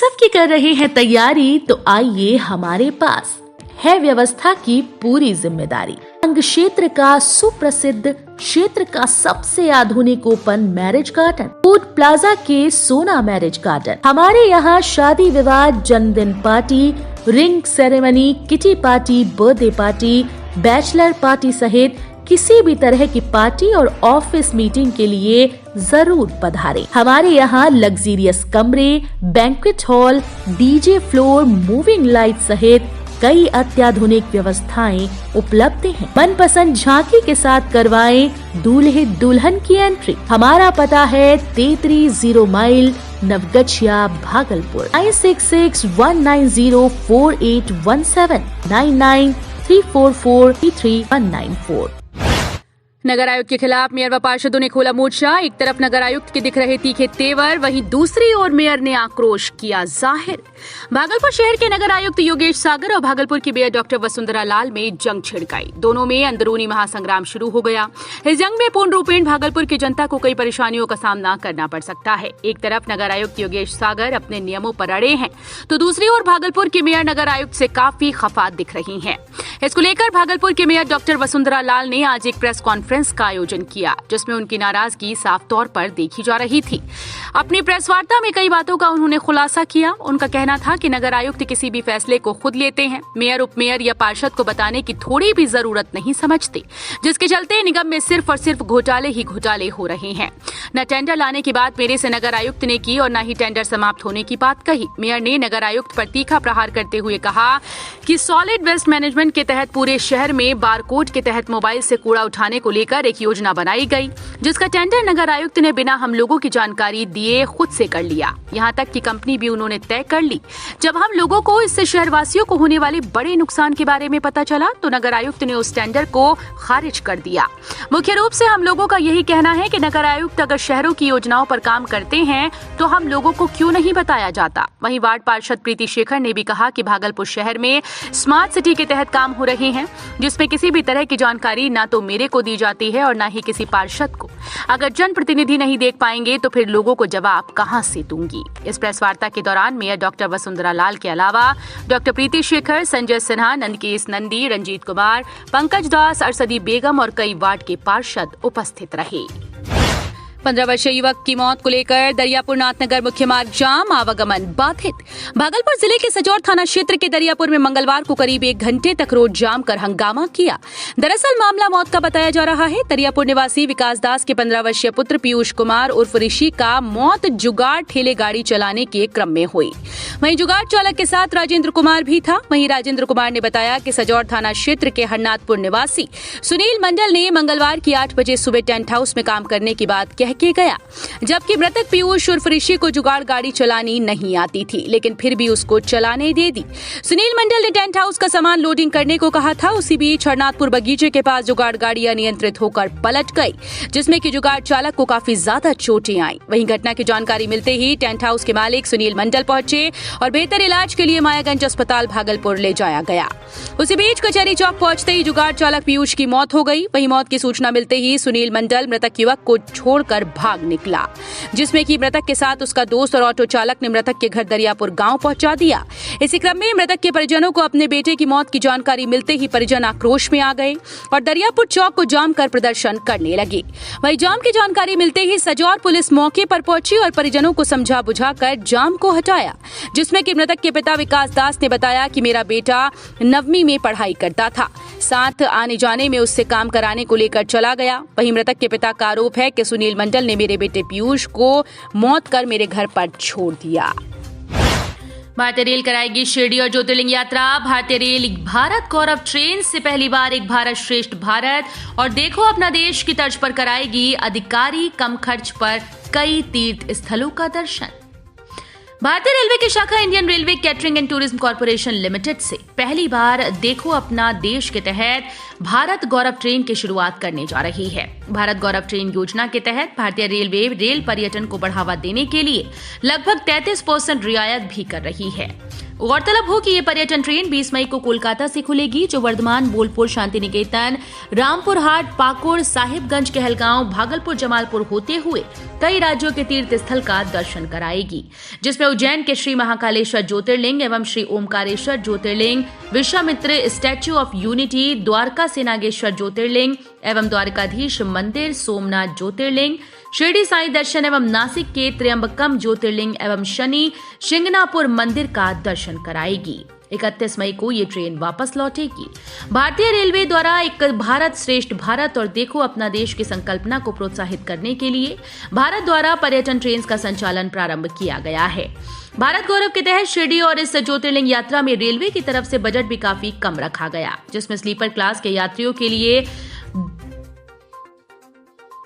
उत्सव की कर रहे हैं तैयारी, तो आइए हमारे पास है व्यवस्था की पूरी जिम्मेदारी। अंग क्षेत्र का सुप्रसिद्ध क्षेत्र का सबसे आधुनिक open marriage garden, food plaza के सोना मैरिज गार्डन। हमारे यहाँ शादी विवाह, जन्मदिन party, ring ceremony, kitty party, birthday party, bachelor party सहित किसी भी तरह की पार्टी और ऑफिस मीटिंग के लिए जरूर पधारें। हमारे यहाँ लग्जीरियस कमरे, banquet hall, DJ floor, moving light सहित कई अत्याधुनिक व्यवस्थाएं उपलब्ध हैं। मनपसंद झांकी के साथ करवाएं दूल्हे दुल्हन की एंट्री। हमारा पता है 33 माइल, नवगछिया, भागलपुर। 9661904817 9934433194। नगर आयुक्त के खिलाफ मेयर व पार्षदों ने खोला मोर्चा। एक तरफ नगर आयुक्त के दिख रहे तीखे तेवर, वहीं दूसरी ओर मेयर ने आक्रोश किया जाहिर। भागलपुर शहर के नगर आयुक्त योगेश सागर और भागलपुर की मेयर डॉक्टर वसुंधरा लाल में जंग छिड़ गई। दोनों में अंदरूनी महासंग्राम शुरू हो गया। इस जंग में पूर्ण रूपेण भागलपुर की जनता को कई परेशानियों का सामना करना पड़ सकता है। एक तरफ नगर आयुक्त योगेश सागर अपने नियमों पर अड़े हैं, तो दूसरी ओर भागलपुर की मेयर नगर आयुक्त से काफी खफा दिख रही हैं। इसको लेकर भागलपुर की मेयर डॉक्टर वसुंधरा लाल ने आज एक प्रेस कॉन्फ्रेंस का आयोजन किया, जिसमें उनकी नाराजगी साफ तौर पर देखी जा रही थी। अपनी प्रेस वार्ता में कई बातों का उन्होंने खुलासा किया। उनका कहना था कि नगर आयुक्त किसी भी फैसले को खुद लेते हैं, मेयर, उपमेयर या पार्षद को बताने की थोड़ी भी जरूरत नहीं समझते, जिसके चलते निगम में सिर्फ और सिर्फ घोटाले ही घोटाले हो रहे हैं। न टेंडर लाने की बात मेरे से नगर आयुक्त ने की और न ही टेंडर समाप्त होने की बात कही। मेयर ने नगर आयुक्त पर तीखा प्रहार करते हुए कहा कि सॉलिड वेस्ट मैनेजमेंट के तहत पूरे शहर में बारकोड के तहत मोबाइल से कूड़ा उठाने को लेकर एक योजना बनाई गई, जिसका टेंडर नगर आयुक्त ने बिना हम लोगों की जानकारी दिए खुद से कर लिया। यहाँ तक कि कंपनी भी उन्होंने तय कर ली। जब हम लोगों को इससे शहरवासियों को होने वाले बड़े नुकसान के बारे में पता चला, तो नगर आयुक्त ने उस टेंडर को खारिज कर दिया। मुख्य रूप से हम लोगों का यही कहना है कि नगर आयुक्त अगर शहरों की योजनाओं पर काम करते हैं तो हम लोगों को क्यों नहीं बताया जाता। वहीं वार्ड पार्षद प्रीति शेखर ने भी कहा कि भागलपुर शहर में स्मार्ट सिटी के तहत काम हो रहे हैं, जिसमें किसी भी तरह की जानकारी ना तो मेरे को दी जाती है और ना ही किसी पार्षद को। अगर जनप्रतिनिधि नहीं देख पाएंगे तो फिर लोगों को जवाब कहां से दूंगी। इस प्रेस वार्ता के दौरान मेयर डॉक्टर वसुंधरा लाल के अलावा डॉक्टर प्रीति शेखर, संजय सिन्हा, नंदकेश नंदी, रंजीत कुमार, पंकज दास, अरसदी बेगम और कई वार्ड के पार्षद उपस्थित रहे। 15 वर्षीय युवक की मौत को लेकर दरियापुर नाथनगर मुख्य मार्ग जाम, आवागमन बाधित। भागलपुर जिले के सजौर थाना क्षेत्र के दरियापुर में मंगलवार को करीब 1 घंटे तक रोड जाम कर हंगामा किया। दरअसल मामला मौत का बताया जा रहा है। दरियापुर निवासी विकास दास के 15 वर्षीय पुत्र पीयूष कुमार उर्फ ऋषि का मौत जुगाड़ ठेले गाड़ी चलाने के क्रम में हुई। वहीं जुगाड़ चालक के साथ राजेंद्र कुमार भी था। वहीं राजेंद्र कुमार ने बताया कि सजौर थाना क्षेत्र के हरनाथपुर निवासी सुनील मंडल ने मंगलवार की 8 बजे सुबह टेंट हाउस में काम करने की बात कह के गया, जबकि मृतक पीयूष उर्फ ऋषि को जुगाड़ गाड़ी चलानी नहीं आती थी, लेकिन फिर भी उसको चलाने दे दी। सुनील मंडल ने टेंट हाउस का सामान लोडिंग करने को कहा था। उसी बीच हरनाथपुर बगीचे के पास जुगाड़ गाड़ी अनियंत्रित होकर पलट गई, जिसमें कि जुगाड़ चालक को काफी ज्यादा चोटें आई। वहीं घटना की जानकारी मिलते ही टेंट हाउस के मालिक सुनील मंडल पहुंचे और बेहतर इलाज के लिए मायागंज अस्पताल भागलपुर ले जाया गया। उसी बीच कचहरी चौक पहुंचते ही जुगाड़ चालक पीयूष की मौत हो गई। वहीं मौत की सूचना मिलते ही सुनील मंडल मृतक युवक को छोड़कर भाग निकला, जिसमें कि मृतक के साथ उसका दोस्त और ऑटो चालक ने मृतक के घर दरियापुर गांव पहुंचा दिया। इसी क्रम में मृतक के परिजनों को अपने बेटे की मौत की जानकारी मिलते ही परिजन आक्रोश में आ गए और दरियापुर चौक को जाम कर प्रदर्शन करने लगे। वहीं जाम की जानकारी मिलते ही सजौर पुलिस मौके पर पहुंची और परिजनों को समझा बुझाकर जाम को हटाया, जिसमें कि मृतक के पिता विकास दास ने बताया कि मेरा बेटा 9वीं में पढ़ाई करता था, साथ आने जाने में उससे काम कराने को लेकर चला गया। वहीं मृतक के पिता का आरोप है कि सुनील मंडल ने मेरे बेटे पीयूष को मौत कर मेरे घर पर छोड़ दिया। भारतीय रेल कराएगी शिरडी और ज्योतिर्लिंग यात्रा। भारतीय रेल भारत गौरव ट्रेन से पहली बार एक भारत श्रेष्ठ भारत और देखो अपना देश की तर्ज पर कराएगी अधिकारी कम खर्च पर कई तीर्थ स्थलों का दर्शन। भारतीय रेलवे की शाखा Indian railway catering and tourism corporation limited से पहली बार देखो अपना देश के तहत भारत गौरव ट्रेन की शुरुआत करने जा रही है। भारत गौरव ट्रेन योजना के तहत भारतीय रेलवे रेल पर्यटन को बढ़ावा देने के लिए लगभग 33% रियायत भी कर रही है। गौरतलब हो कि ये पर्यटन ट्रेन 20 मई को कोलकाता से खुलेगी, जो वर्धमान, बोलपुर, शांति निकेतन, रामपुर हाट, पाकुड़, साहिबगंज, कहलगांव, भागलपुर, जमालपुर होते हुए कई राज्यों के तीर्थ स्थल का दर्शन कराएगी, जिसमें उज्जैन के श्री महाकालेश्वर ज्योतिर्लिंग एवं Shri Omkareshwar Jyotirlinga, Vishwamitra Statue of Unity, Dwarka से नागेश्वर ज्योतिर्लिंग एवं द्वारकाधीश मंदिर, सोमनाथ ज्योतिर्लिंग, शिरडी साईं दर्शन एवं नासिक के त्र्यंबकम ज्योतिर्लिंग एवं शनि शिंगनापुर मंदिर का दर्शन कराएगी। 31 मई को ये ट्रेन वापस लौटेगी। भारतीय रेलवे द्वारा एक भारत श्रेष्ठ भारत और देखो अपना देश की संकल्पना को प्रोत्साहित करने के लिए भारत द्वारा पर्यटन ट्रेन का संचालन प्रारंभ किया गया है। भारत गौरव के तहत शिरडी और इस ज्योतिर्लिंग यात्रा में रेलवे की तरफ से बजट भी काफी कम रखा गया, जिसमें स्लीपर क्लास के यात्रियों के लिए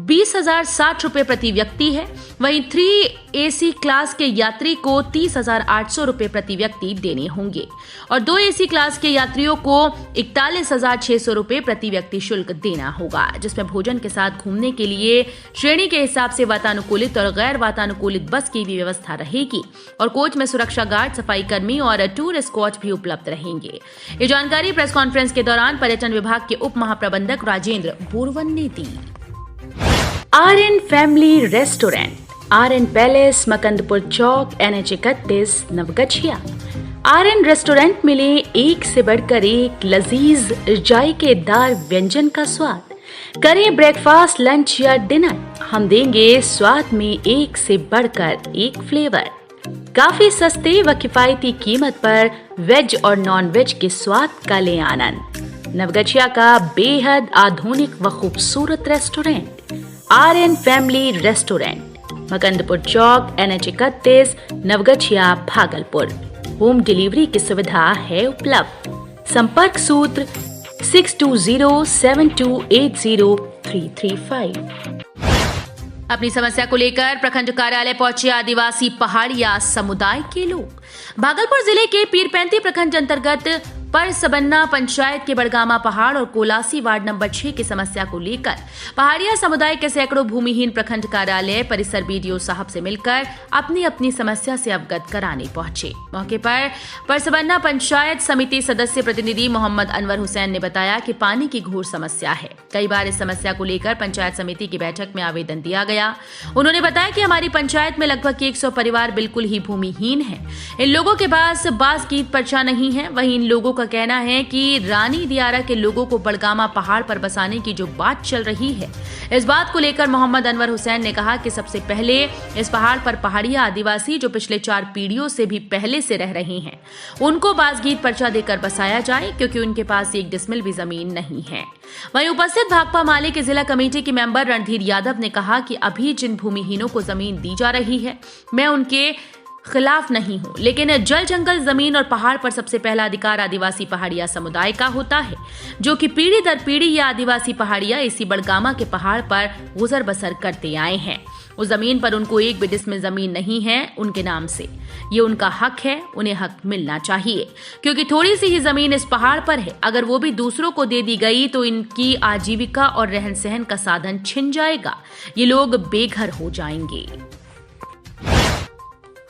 20,060 रुपए प्रति व्यक्ति है। वहीं 3AC क्लास के यात्री को 30,800 रुपए प्रति व्यक्ति देने होंगे और 2AC क्लास के यात्रियों को 41,600 रुपए प्रति व्यक्ति शुल्क देना होगा, जिसमें भोजन के साथ घूमने के लिए श्रेणी के हिसाब से वातानुकूलित और गैर वातानुकूलित बस की भी व्यवस्था रहेगी और कोच में सुरक्षा गार्ड, सफाई कर्मी और टूर एस्कॉर्ट भी उपलब्ध रहेंगे। ये जानकारी प्रेस कॉन्फ्रेंस के दौरान पर्यटन विभाग के उप महाप्रबंधक राजेंद्र बोरवन ने दी। RN family restaurant, RN palace, Makandpur चौक, NH 31, नवगछिया। RN रेस्टोरेंट मिले एक से बढ़कर एक लजीज जायकेदार व्यंजन का स्वाद। करें ब्रेकफास्ट, लंच या डिनर, हम देंगे स्वाद में एक से बढ़कर एक फ्लेवर। काफी सस्ते व किफायती कीमत पर वेज और नॉन वेज के स्वाद का ले आनंद। नवगछिया का बेहद आधुनिक व खूबसूरत restaurant RN family restaurant, Makandpur चौक, NH 31, Naugachia, Bhagalpur. Home delivery की सुविधा है उपलब्ध। संपर्क सूत्र 6207280335। अपनी समस्या को लेकर प्रखंड कार्यालय पहुंचे आदिवासी पहाड़िया समुदाय के लोग। भागलपुर जिले के पीरपैंती प्रखंड अंतर्गत परसबन्ना पंचायत के बड़गामा पहाड़ और कोलासी वार्ड नंबर 6 की समस्या को लेकर पहाड़िया समुदाय के सैकड़ों भूमिहीन प्रखंड कार्यालय परिसर BDO साहब से मिलकर अपनी अपनी समस्या से अवगत कराने पहुंचे। मौके पर परसबन्ना पंचायत समिति सदस्य प्रतिनिधि मोहम्मद अनवर हुसैन ने बताया कि पानी की घोर समस्या है। कई बार इस समस्या को लेकर पंचायत समिति की बैठक में आवेदन दिया गया। उन्होंने बताया कि हमारी पंचायत में लगभग 100 परिवार बिल्कुल ही भूमिहीन है। इन लोगों के पास बास गीत पर्चा नहीं है। वहीं इन लोगों का कहना है कि रानी दियारा के लोगों को बड़गामा पहाड़ पर बसाने की जो बात चल रही है, इस बात को लेकर मोहम्मद अनवर हुसैन ने कहा कि सबसे पहले इस पहाड़ पर पहाड़िया आदिवासी जो पिछले 4 पीढ़ियों से भी पहले से रह रहे हैं, उनको बासगीत पर्चा देकर बसाया जाए, क्योंकि उनके पास 1 डिसमिल भी जमीन नहीं है। वहीं उपस्थित भाकपा माले के जिला कमेटी के मेंबर रणधीर यादव ने कहा कि अभी जिन भूमिहीनों को जमीन दी जा रही है, मैं उनके खिलाफ नहीं हूं, लेकिन जल, जंगल, जमीन और पहाड़ पर सबसे पहला अधिकार आदिवासी पहाड़िया समुदाय का होता है, जो कि पीढ़ी दर पीढ़ी ये आदिवासी पहाड़िया इसी बड़गामा के पहाड़ पर गुजर बसर करते आए हैं। उस जमीन पर उनको 1 भी डिसमिल जमीन नहीं है उनके नाम से। ये उनका हक है, उन्हें हक मिलना चाहिए, क्योंकि थोड़ी सी ही जमीन इस पहाड़ पर है। अगर वो भी दूसरों को दे दी गई तो इनकी आजीविका और रहन सहन का साधन छिन जाएगा। ये लोग बेघर हो जाएंगे।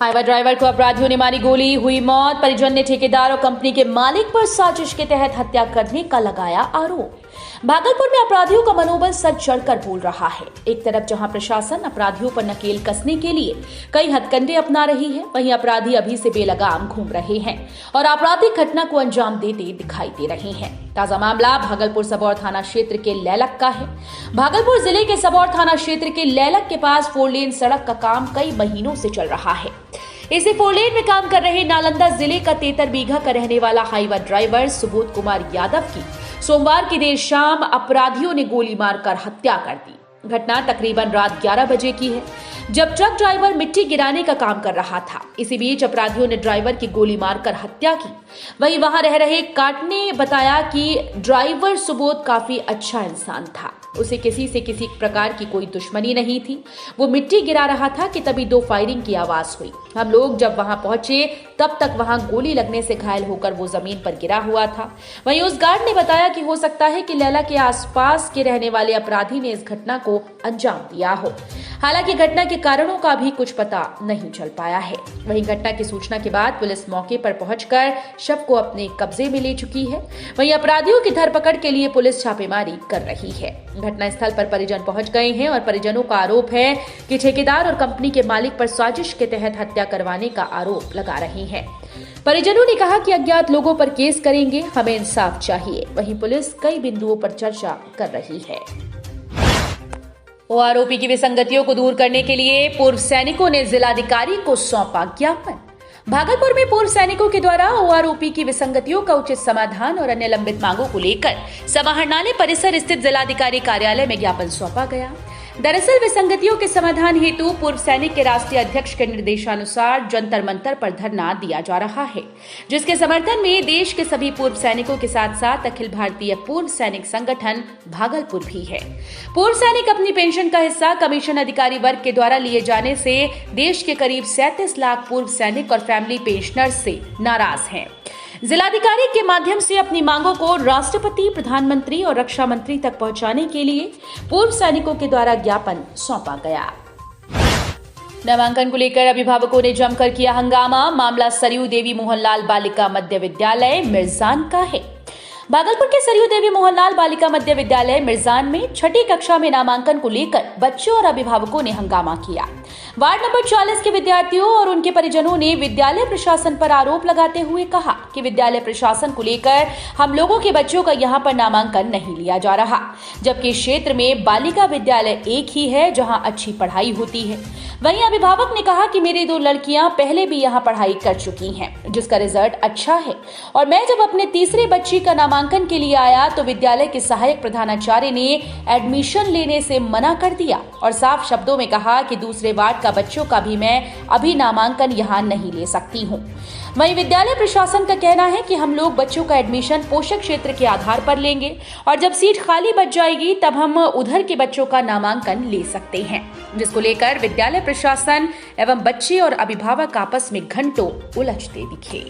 हाईवा ड्राइवर को अपराधियों ने मारी गोली, हुई मौत। परिजन ने ठेकेदार और कंपनी के मालिक पर साजिश के तहत हत्या करने का लगाया आरोप। भागलपुर में अपराधियों का मनोबल सर चढ़कर बोल रहा है। एक तरफ जहां प्रशासन अपराधियों पर नकेल कसने के लिए कई हथकंडे अपना रही है, वहीं अपराधी अभी से बेलगाम घूम रहे हैं और आपराधिक घटना को अंजाम देते दिखाई दे रहे हैं। ताजा मामला भागलपुर सबौर थाना क्षेत्र के लैलक का है। भागलपुर जिले के सबौर थाना क्षेत्र के लैलक के पास 4 लेन सड़क का काम कई महीनों से चल रहा है। इसी 4 लेन में काम कर रहे नालंदा जिले का 73 बीघा का रहने वाला हाईवा ड्राइवर सुबोध कुमार यादव की सोमवार की देर शाम अपराधियों ने गोली मारकर हत्या कर दी। घटना तकरीबन रात 11 बजे की है, जब ट्रक ड्राइवर मिट्टी गिराने का काम कर रहा था। इसी बीच अपराधियों ने ड्राइवर की गोली मारकर हत्या की। वहीं वहां रह रहे काट ने बताया कि ड्राइवर सुबोध काफी अच्छा इंसान था। उसे किसी से किसी प्रकार की कोई दुश्मनी नहीं थी। वो मिट्टी गिरा रहा था कि तभी 2 फायरिंग की आवाज हुई। हम लोग जब वहां पहुंचे तब तक वहां गोली लगने से घायल होकर वो जमीन पर गिरा हुआ था। वहीं उस गार्ड ने बताया कि हो सकता है कि लैला के आसपास के रहने वाले अपराधी ने इस घटना को अंजाम दिया हो। हालांकि घटना के कारणों का भी कुछ पता नहीं चल पाया है। वहीं घटना की सूचना के बाद पुलिस मौके पर पहुंचकर शव को अपने कब्जे में ले चुकी है। वहीं अपराधियों की धरपकड़ के लिए पुलिस छापेमारी कर रही है। घटनास्थल पर परिजन पहुंच गए हैं और परिजनों का आरोप है कि ठेकेदार और कंपनी के मालिक पर साजिश के तहत हत्या करवाने का आरोप लगा रहे हैं। परिजनों ने कहा कि अज्ञात लोगों पर केस करेंगे, हमें इंसाफ चाहिए। वहीं पुलिस कई बिंदुओं पर चर्चा कर रही है। आरोपी की विसंगतियों को दूर करने के लिए पूर्व सैनिकों ने जिलाधिकारी को सौंपा ज्ञापन। भागलपुर में पूर्व सैनिकों के द्वारा आरोपी की विसंगतियों का उचित समाधान और अन्य लंबित मांगों को लेकर समाहरणालय परिसर स्थित जिलाधिकारी कार्यालय में ज्ञापन सौंपा गया। दरअसल विसंगतियों के समाधान हेतु पूर्व सैनिक के राष्ट्रीय अध्यक्ष के निर्देशानुसार जंतर मंतर पर धरना दिया जा रहा है, जिसके समर्थन में देश के सभी पूर्व सैनिकों के साथ साथ अखिल भारतीय पूर्व सैनिक संगठन भागलपुर भी है। पूर्व सैनिक अपनी पेंशन का हिस्सा कमीशन अधिकारी वर्ग के द्वारा लिए जाने से देश के करीब 37 लाख पूर्व सैनिक और फैमिली पेंशनर्स से नाराज हैं। जिलाधिकारी के माध्यम से अपनी मांगों को राष्ट्रपति, प्रधानमंत्री और रक्षा मंत्री तक पहुंचाने के लिए पूर्व सैनिकों के द्वारा ज्ञापन सौंपा गया। नामांकन को लेकर अभिभावकों ने जमकर किया हंगामा। मामला सरयू देवी मोहनलाल बालिका मध्य विद्यालय मिर्जान का है। भागलपुर के सरयू देवी मोहनलाल बालिका मध्य विद्यालय मिर्जान में 6ठी कक्षा में नामांकन को लेकर बच्चों और अभिभावकों ने हंगामा किया। वार्ड नंबर 40 के विद्यार्थियों और उनके परिजनों ने विद्यालय प्रशासन पर आरोप लगाते हुए कहा कि विद्यालय प्रशासन को लेकर हम लोगों के बच्चों का यहां पर नामांकन नहीं लिया जा रहा, जबकि क्षेत्र में बालिका विद्यालय एक ही है जहां अच्छी पढ़ाई होती है। वहीं अभिभावक ने कहा कि मेरी 2 लड़कियां पहले भी यहां पढ़ाई कर चुकी हैं, जिसका रिजल्ट अच्छा है, और मैं जब अपने तीसरे बच्ची का नामांकन के लिए आया तो विद्यालय के सहायक प्रधानाचार्य ने एडमिशन लेने से मना कर दिया और साफ शब्दों में कहा कि दूसरे वार्ड का बच्चों का भी मैं अभी नामांकन यहां नहीं ले सकती हूं। वहीं विद्यालय प्रशासन का कहना है कि हम लोग बच्चों का एडमिशन पोषक क्षेत्र के आधार पर लेंगे और जब सीट खाली बच जाएगी तब हम उधर के बच्चों का नामांकन ले सकते हैं, जिसको लेकर विद्यालय प्रशासन एवं बच्चे और अभिभावक आपस में घंटों उलझते दिखे।